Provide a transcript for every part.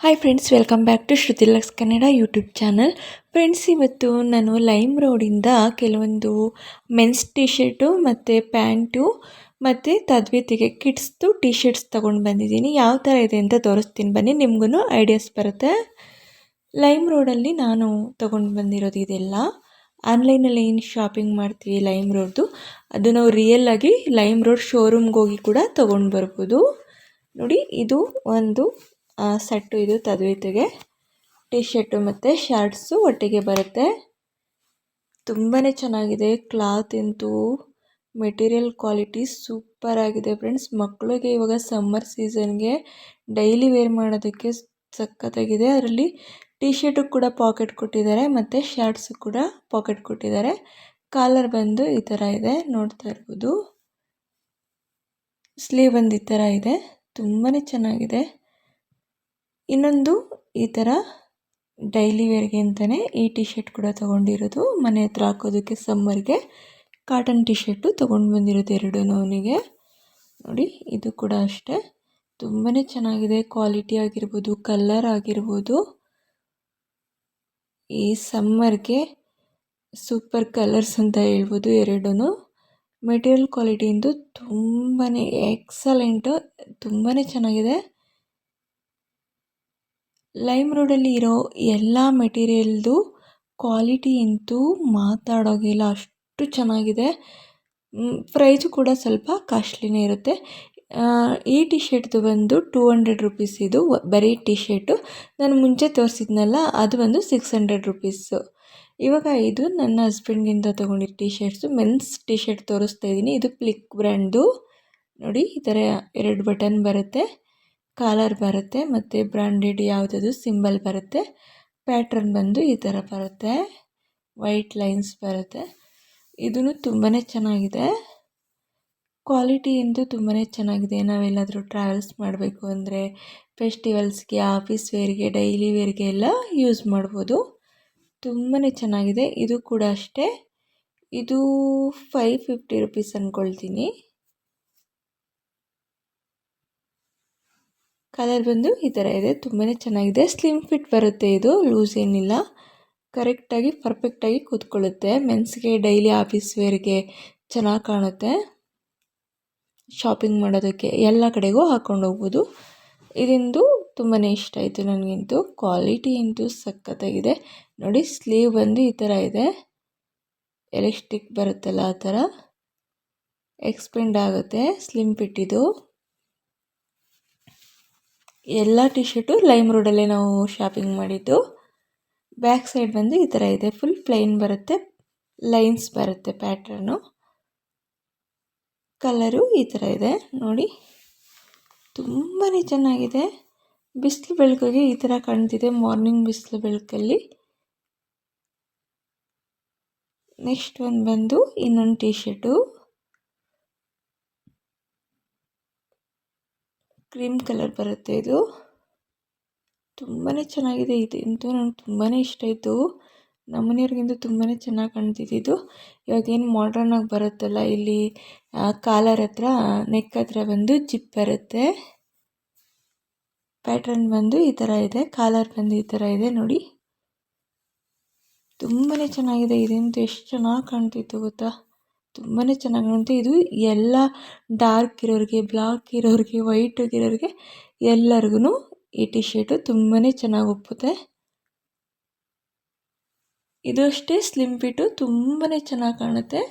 Hi friends, welcome back to Shrutilux Kannada YouTube channel. Friends, ಇವತ್ತು ನಾನು ಲೈಮ್ ರೋಡಿಂದ ಕೆಲವೊಂದು ಮೆನ್ಸ್ ಟಿ ಶರ್ಟು ಮತ್ತು ಪ್ಯಾಂಟು ಮತ್ತು ತದ್ವಿತಿಗೆ ಕಿಡ್ಸ್ದು ಟಿ ಶರ್ಟ್ಸ್ ತೊಗೊಂಡು ಬಂದಿದ್ದೀನಿ. ಯಾವ ಥರ ಇದೆ ಅಂತ ತೋರಿಸ್ತೀನಿ ಬನ್ನಿ, ನಿಮಗೂ ಐಡಿಯಾಸ್ ಬರುತ್ತೆ. ಲೈಮ್ ರೋಡಲ್ಲಿ ನಾನು ತೊಗೊಂಡು ಬಂದಿರೋದು ಇದೆಲ್ಲ. ಆನ್ಲೈನಲ್ಲಿ ಏನು ಶಾಪಿಂಗ್ ಮಾಡ್ತೀವಿ ಲೈಮ್ ರೋಡ್ದು, ಅದು ನಾವು ರಿಯಲ್ ಆಗಿ ಲೈಮ್ ರೋಡ್ ಶೋರೂಮ್ಗೆ ಹೋಗಿ ಕೂಡ ತೊಗೊಂಡು ಬರ್ಬೋದು. ನೋಡಿ, ಇದು ಒಂದು ಸೆಟ್ಟು. ಇದು ತದ್ವಿತಿಗೆ ಟಿ ಶರ್ಟು ಮತ್ತು ಶಾರ್ಟ್ಸು ಒಟ್ಟಿಗೆ ಬರುತ್ತೆ. ತುಂಬಾ ಚೆನ್ನಾಗಿದೆ. ಕ್ಲಾತ್ ಅಂತೂ ಮೆಟೀರಿಯಲ್ ಕ್ವಾಲಿಟಿ ಸೂಪರ್ ಆಗಿದೆ ಫ್ರೆಂಡ್ಸ್. ಮಕ್ಕಳಿಗೆ ಇವಾಗ ಸಮ್ಮರ್ ಸೀಸನ್ಗೆ ಡೈಲಿ ವೇರ್ ಮಾಡೋದಕ್ಕೆ ಸಖತ್ತಾಗಿದೆ. ಅದರಲ್ಲಿ ಟಿ ಶರ್ಟು ಕೂಡ ಪಾಕೆಟ್ ಕೊಟ್ಟಿದ್ದಾರೆ ಮತ್ತು ಶಾರ್ಟ್ಸು ಕೂಡ ಪಾಕೆಟ್ ಕೊಟ್ಟಿದ್ದಾರೆ. ಕಾಲರ್ ಬಂದು ಈ ಥರ ಇದೆ, ನೋಡ್ತಾ ಇರ್ಬೋದು. ಸ್ಲೀವ್ ಒಂದು ಈ ಥರ ಇದೆ, ತುಂಬಾ ಚೆನ್ನಾಗಿದೆ. ಇನ್ನೊಂದು ಈ ಥರ ಡೈಲಿ ವೇರ್ಗೆ ಅಂತಲೇ ಈ ಟಿ ಶರ್ಟ್ ಕೂಡ ತೊಗೊಂಡಿರೋದು. ಮನೆ ಹತ್ರ ಹಾಕೋದಕ್ಕೆ ಸಮ್ಮರ್ಗೆ ಕಾಟನ್ ಟಿ ಶರ್ಟು ತೊಗೊಂಡು ಬಂದಿರೋದು ಎರಡೂ ಅವನಿಗೆ. ನೋಡಿ, ಇದು ಕೂಡ ಅಷ್ಟೇ ತುಂಬಾ ಚೆನ್ನಾಗಿದೆ. ಕ್ವಾಲಿಟಿ ಆಗಿರ್ಬೋದು, ಕಲರ್ ಆಗಿರ್ಬೋದು, ಈ ಸಮ್ಮರ್ಗೆ ಸೂಪರ್ ಕಲರ್ಸ್ ಅಂತ ಹೇಳ್ಬೋದು ಎರಡೂ. ಮೆಟೀರಿಯಲ್ ಕ್ವಾಲಿಟಿಯಿಂದ ತುಂಬಾ ಎಕ್ಸಲೆಂಟು, ತುಂಬಾ ಚೆನ್ನಾಗಿದೆ. ಲೈಮ್ ರೋಡಲ್ಲಿ ಇರೋ ಎಲ್ಲ ಮೆಟೀರಿಯಲ್ದು ಕ್ವಾಲಿಟಿ ಅಂತೂ ಮಾತಾಡೋಗಿಲ್ಲ, ಅಷ್ಟು ಚೆನ್ನಾಗಿದೆ. ಪ್ರೈಸು ಕೂಡ ಸ್ವಲ್ಪ ಕಾಸ್ಟ್ಲಿನೇ ಇರುತ್ತೆ. ಈ ಟಿ ಶರ್ಟ್ದು ಬಂದು 200 ರುಪೀಸ್. ಇದು ಬರೀ ಟಿ ಶರ್ಟು. ನಾನು ಮುಂಚೆ ತೋರಿಸಿದ್ನಲ್ಲ, ಅದು ಬಂದು 600 ರುಪೀಸು. ಇವಾಗ ಇದು ನನ್ನ ಹಸ್ಬೆಂಡ್ಗಿಂತ ತೊಗೊಂಡಿರೋ T shirts. Men's T shirt ತೋರಿಸ್ತಾ ಇದ್ದೀನಿ. ಇದು ಪ್ಲಿಕ್ ಬ್ರ್ಯಾಂಡು. ನೋಡಿ, ಈ ಥರ 2 ಬಟನ್ ಬರುತ್ತೆ, ಕಾಲರ್ ಬರುತ್ತೆ ಮತ್ತು ಬ್ರ್ಯಾಂಡೆಡ್ ಯಾವುದದು ಸಿಂಬಲ್ ಬರುತ್ತೆ. ಪ್ಯಾಟ್ರನ್ ಬಂದು ಈ ಥರ ಬರುತ್ತೆ, ವೈಟ್ ಲೈನ್ಸ್ ಬರುತ್ತೆ. ಇದೂ ತುಂಬಾ ಚೆನ್ನಾಗಿದೆ. ಕ್ವಾಲಿಟಿ ಅಂತೂ ತುಂಬಾ ಚೆನ್ನಾಗಿದೆ. ನಾವೆಲ್ಲಾದರೂ ಟ್ರಾವೆಲ್ಸ್ ಮಾಡಬೇಕು ಅಂದರೆ ಫೆಸ್ಟಿವಲ್ಸ್ಗೆ, ಆಫೀಸ್ ವೇರ್ಗೆ, ಡೈಲಿ ವೇರ್ಗೆ ಎಲ್ಲ ಯೂಸ್ ಮಾಡ್ಬೋದು. ತುಂಬಾ ಚೆನ್ನಾಗಿದೆ. ಇದು ಕೂಡ ಅಷ್ಟೇ, ಇದು 550 ರುಪೀಸ್ ಅಂದ್ಕೊಳ್ತೀನಿ. ಕಲರ್ ಬಂದು ಈ ಥರ ಇದೆ, ತುಂಬಾ ಚೆನ್ನಾಗಿದೆ. ಸ್ಲಿಮ್ ಫಿಟ್ ಬರುತ್ತೆ, ಇದು ಲೂಸ್ ಏನಿಲ್ಲ, ಕರೆಕ್ಟಾಗಿ ಪರ್ಫೆಕ್ಟಾಗಿ ಕೂತ್ಕೊಳ್ಳುತ್ತೆ. ಮೆನ್ಸ್ಗೆ ಡೈಲಿ ಆಫೀಸ್ ವೇರ್ಗೆ ಚೆನ್ನಾಗಿ ಕಾಣುತ್ತೆ. ಶಾಪಿಂಗ್ ಮಾಡೋದಕ್ಕೆ ಎಲ್ಲ ಕಡೆಗೂ ಹಾಕ್ಕೊಂಡು ಹೋಗ್ಬೋದು. ಇದೊಂದು ತುಂಬಾ ಇಷ್ಟ ಆಯಿತು ನನಗಂತೂ. ಕ್ವಾಲಿಟಿ ಅಂತೂ ಸಖತ್ತಾಗಿದೆ. ನೋಡಿ, ಸ್ಲೀವ್ ಬಂದು ಈ ಥರ ಇದೆ, ಎಲಾಸ್ಟಿಕ್ ಬರುತ್ತಲ್ಲ ಆ ಥರ ಎಕ್ಸ್ಪೆಂಡ್ ಆಗುತ್ತೆ. ಸ್ಲಿಮ್ ಫಿಟ್ ಇದು. ಎಲ್ಲ ಟಿ ಶರ್ಟು ಲೈಮ್ ರೋಡಲ್ಲೇ ನಾವು ಶಾಪಿಂಗ್ ಮಾಡಿದ್ದು. ಬ್ಯಾಕ್ ಸೈಡ್ ಬಂದು ಈ ಥರ ಇದೆ, ಫುಲ್ ಪ್ಲೈನ್ ಬರುತ್ತೆ, ಲೈನ್ಸ್ ಬರುತ್ತೆ ಪ್ಯಾಟ್ರನು. ಕಲರು ಈ ಥರ ಇದೆ ನೋಡಿ, ತುಂಬಾ ಚೆನ್ನಾಗಿದೆ. ಬಿಸಿಲು ಬೆಳಕಿಗೆ ಈ ಥರ ಕಾಣ್ತಿದೆ, ಮಾರ್ನಿಂಗ್ ಬಿಸಿಲು ಬೆಳಕಲ್ಲಿ. ನೆಕ್ಸ್ಟ್ ಒಂದು ಬಂದು ಇನ್ನೊಂದು ಟಿ ಶರ್ಟು, ಕ್ರೀಮ್ ಕಲರ್ ಬರುತ್ತೆ. ಇದು ತುಂಬಾ ಚೆನ್ನಾಗಿದೆ. ಇದಂತೂ ನನಗೆ ತುಂಬಾ ಇಷ್ಟ ಆಯಿತು. ನಮ್ಮನೆಯವ್ರಿಗಿಂತ ತುಂಬಾ ಚೆನ್ನಾಗಿ ಕಾಣ್ತಿದ್ದು. ಇವಾಗೇನು ಮಾಡ್ರನ್ ಆಗಿ ಬರುತ್ತಲ್ಲ, ಇಲ್ಲಿ ಕಾಲರ್ ಹತ್ರ, ನೆಕ್ ಹತ್ರ ಬಂದು ಜಿಪ್ ಬರುತ್ತೆ. ಪ್ಯಾಟ್ರನ್ ಬಂದು ಈ ಥರ ಇದೆ, ಕಾಲರ್ ಬಂದು ಈ ಥರ ಇದೆ. ನೋಡಿ, ತುಂಬಾ ಚೆನ್ನಾಗಿದೆ. ಇದಂತೂ ಎಷ್ಟು ಚೆನ್ನಾಗಿ ಕಾಣ್ತಿತ್ತು ಗೊತ್ತಾ, ತುಂಬಾ ಚೆನ್ನಾಗಿ ಕಾಣುತ್ತೆ. ಇದು ಎಲ್ಲ ಡಾರ್ಕ್ ಇರೋರಿಗೆ, ಬ್ಲಾಕ್ ಇರೋರಿಗೆ, ವೈಟ್ ಇರೋರಿಗೆ ಎಲ್ಲರಿಗೂ ಈ ಟಿ ಶರ್ಟು ತುಂಬಾ ಚೆನ್ನಾಗಿ ಒಪ್ಪುತ್ತೆ. ಇದು ಅಷ್ಟೇ ಸ್ಲಿಮ್ ಫಿಟ್ಟು, ತುಂಬಾ ಚೆನ್ನಾಗಿ ಕಾಣುತ್ತೆ.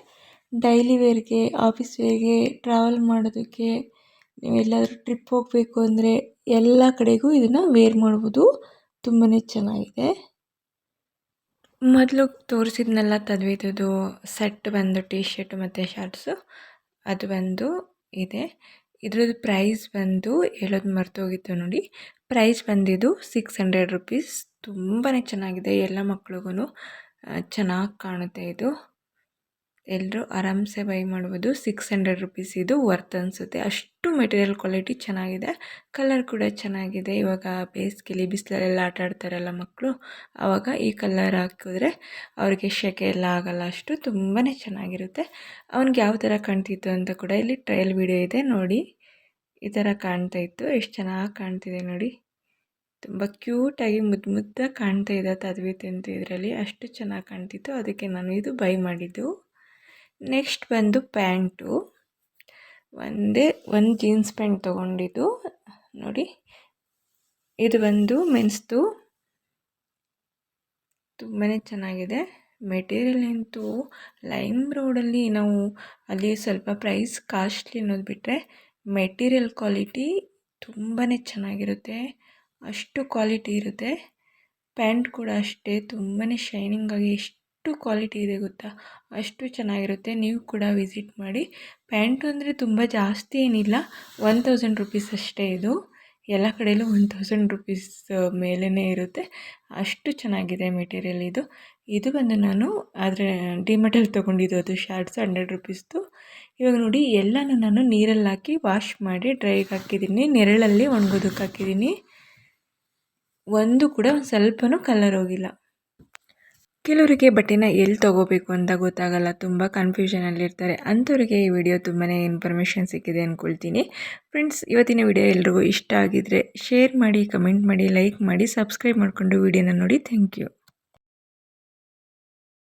ಡೈಲಿ ವೇರ್ಗೆ, ಆಫೀಸ್ ವೇರ್ಗೆ, ಟ್ರಾವೆಲ್ ಮಾಡೋದಕ್ಕೆ, ನೀವೆಲ್ಲಾದರೂ ಟ್ರಿಪ್ ಹೋಗಬೇಕು ಅಂದರೆ ಎಲ್ಲ ಕಡೆಗೂ ಇದನ್ನು ವೇರ್ ಮಾಡ್ಬೋದು. ತುಂಬಾ ಚೆನ್ನಾಗಿದೆ. ಮೊದಲು ತೋರಿಸಿದ್ನೆಲ್ಲ ತದ್ವಿದ್ದು ಸೆಟ್ ಬಂದು ಟಿ ಶರ್ಟ್ ಮತ್ತು ಶಾರ್ಟ್ಸು, ಅದು ಬಂದು ಇದೆ. ಇದ್ರದ್ದು ಪ್ರೈಸ್ ಬಂದು ಹೇಳೋದು ಮರ್ತೋಗಿತ್ತು ನೋಡಿ. ಪ್ರೈಸ್ ಬಂದಿದ್ದು 600 ರುಪೀಸ್. ತುಂಬಾ ಚೆನ್ನಾಗಿದೆ, ಎಲ್ಲ ಮಕ್ಳಿಗೂ ಚೆನ್ನಾಗಿ ಕಾಣುತ್ತೆ. ಇದು ಎಲ್ಲರೂ ಆರಾಮ್ಸೆ ಬೈ ಮಾಡ್ಬೋದು. 600 ರುಪೀಸ್ ಇದು ವರ್ತ್ ಅನಿಸುತ್ತೆ, ಅಷ್ಟು ಮೆಟೀರಿಯಲ್ ಕ್ವಾಲಿಟಿ ಚೆನ್ನಾಗಿದೆ. ಕಲರ್ ಕೂಡ ಚೆನ್ನಾಗಿದೆ. ಇವಾಗ ಬೇಸಿಗೆಲಿ ಬಿಸಿಲಲ್ಲೆಲ್ಲ ಆಟ ಆಡ್ತಾರಲ್ಲ ಮಕ್ಕಳು, ಆವಾಗ ಈ ಕಲರ್ ಹಾಕಿದ್ರೆ ಅವ್ರಿಗೆ ಸೆಕೆ ಎಲ್ಲ ಆಗೋಲ್ಲ. ಅಷ್ಟು ತುಂಬಾ ಚೆನ್ನಾಗಿರುತ್ತೆ. ಅವ್ನಿಗೆ ಯಾವ ಥರ ಕಾಣ್ತಿತ್ತು ಅಂತ ಕೂಡ ಇಲ್ಲಿ ಟ್ರಯಲ್ ವಿಡಿಯೋ ಇದೆ ನೋಡಿ. ಈ ಥರ ಕಾಣ್ತಾ ಇತ್ತು, ಎಷ್ಟು ಚೆನ್ನಾಗಿ ಕಾಣ್ತಿದೆ ನೋಡಿ, ತುಂಬ ಕ್ಯೂಟಾಗಿ ಮುದ್ದಾಗಿ ಕಾಣ್ತಾ ಇದೆ ತದ್ವಿತಿಂತು ಇದರಲ್ಲಿ ಅಷ್ಟು ಚೆನ್ನಾಗಿ ಕಾಣ್ತಿತ್ತು. ಅದಕ್ಕೆ ನಾನು ಇದು ಬೈ ಮಾಡಿದ್ದು. ನೆಕ್ಸ್ಟ್ ಬಂದು ಪ್ಯಾಂಟು. ಒಂದು ಜೀನ್ಸ್ ಪ್ಯಾಂಟ್ ತೊಗೊಂಡಿದ್ದು ನೋಡಿ. ಇದು ಬಂದು ಮೆನ್ಸ್ದು. ತುಂಬಾ ಚೆನ್ನಾಗಿದೆ. ಮೆಟೀರಿಯಲ್ ಅಂತೂ ಲೈಮ್ ರೋಡಲ್ಲಿ ನಾವು ಅಲ್ಲಿ ಸ್ವಲ್ಪ ಪ್ರೈಸ್ ಕಾಸ್ಟ್ಲಿ ಅನ್ನೋದು ಬಿಟ್ಟರೆ ಮೆಟೀರಿಯಲ್ ಕ್ವಾಲಿಟಿ ತುಂಬಾ ಚೆನ್ನಾಗಿರುತ್ತೆ. ಅಷ್ಟು ಕ್ವಾಲಿಟಿ ಇರುತ್ತೆ. ಪ್ಯಾಂಟ್ ಕೂಡ ಅಷ್ಟೇ ತುಂಬಾ ಶೈನಿಂಗಾಗಿ ಎಷ್ಟು ಕ್ವಾಲಿಟಿ ಇದೆ ಗೊತ್ತಾ, ಅಷ್ಟು ಚೆನ್ನಾಗಿರುತ್ತೆ. ನೀವು ಕೂಡ ವಿಸಿಟ್ ಮಾಡಿ. ಪ್ಯಾಂಟು ಅಂದರೆ ತುಂಬ ಜಾಸ್ತಿ ಏನಿಲ್ಲ, 1000 ರುಪೀಸ್ ಅಷ್ಟೇ. ಇದು ಎಲ್ಲ ಕಡೆಯಲ್ಲೂ 1000 ರುಪೀಸ್ ಮೇಲೇ ಇರುತ್ತೆ. ಅಷ್ಟು ಚೆನ್ನಾಗಿದೆ ಮೆಟೀರಿಯಲ್ ಇದು. ಇದು ಬಂದು ನಾನು ಆದರೆ ಡಿಮಾರ್ಟಲ್ಲಿ ತೊಗೊಂಡಿದ್ದು. ಅದು ಶಾರ್ಟ್ಸ್ 100 ರುಪೀಸ್ದು. ಇವಾಗ ನೋಡಿ ಎಲ್ಲನೂ ನಾನು ನೀರಲ್ಲಿ ಹಾಕಿ ವಾಶ್ ಮಾಡಿ ಡ್ರೈಗೆ ಹಾಕಿದ್ದೀನಿ. ನೆರಳಲ್ಲಿ ಒಣಗೋದಕ್ಕೆ ಹಾಕಿದ್ದೀನಿ. ಒಂದು ಕೂಡ ಸ್ವಲ್ಪನೂ ಕಲರ್ ಹೋಗಿಲ್ಲ. ಕೆಲವರಿಗೆ ಬಟ್ಟೆನ ಎಲ್ಲಿ ತೊಗೋಬೇಕು ಅಂತ ಗೊತ್ತಾಗಲ್ಲ, ತುಂಬ ಕನ್ಫ್ಯೂಷನಲ್ಲಿರ್ತಾರೆ. ಅಂಥವ್ರಿಗೆ ಈ ವಿಡಿಯೋ ತುಂಬಾ ಇನ್ಫಾರ್ಮೇಷನ್ ಸಿಕ್ಕಿದೆ ಅಂದ್ಕೊಳ್ತೀನಿ. ಫ್ರೆಂಡ್ಸ್, ಇವತ್ತಿನ ವಿಡಿಯೋ ಎಲ್ರಿಗೂ ಇಷ್ಟ ಆಗಿದ್ದರೆ ಶೇರ್ ಮಾಡಿ, ಕಮೆಂಟ್ ಮಾಡಿ, ಲೈಕ್ ಮಾಡಿ, ಸಬ್ಸ್ಕ್ರೈಬ್ ಮಾಡಿಕೊಂಡು ವಿಡಿಯೋನ ನೋಡಿ. Thank you.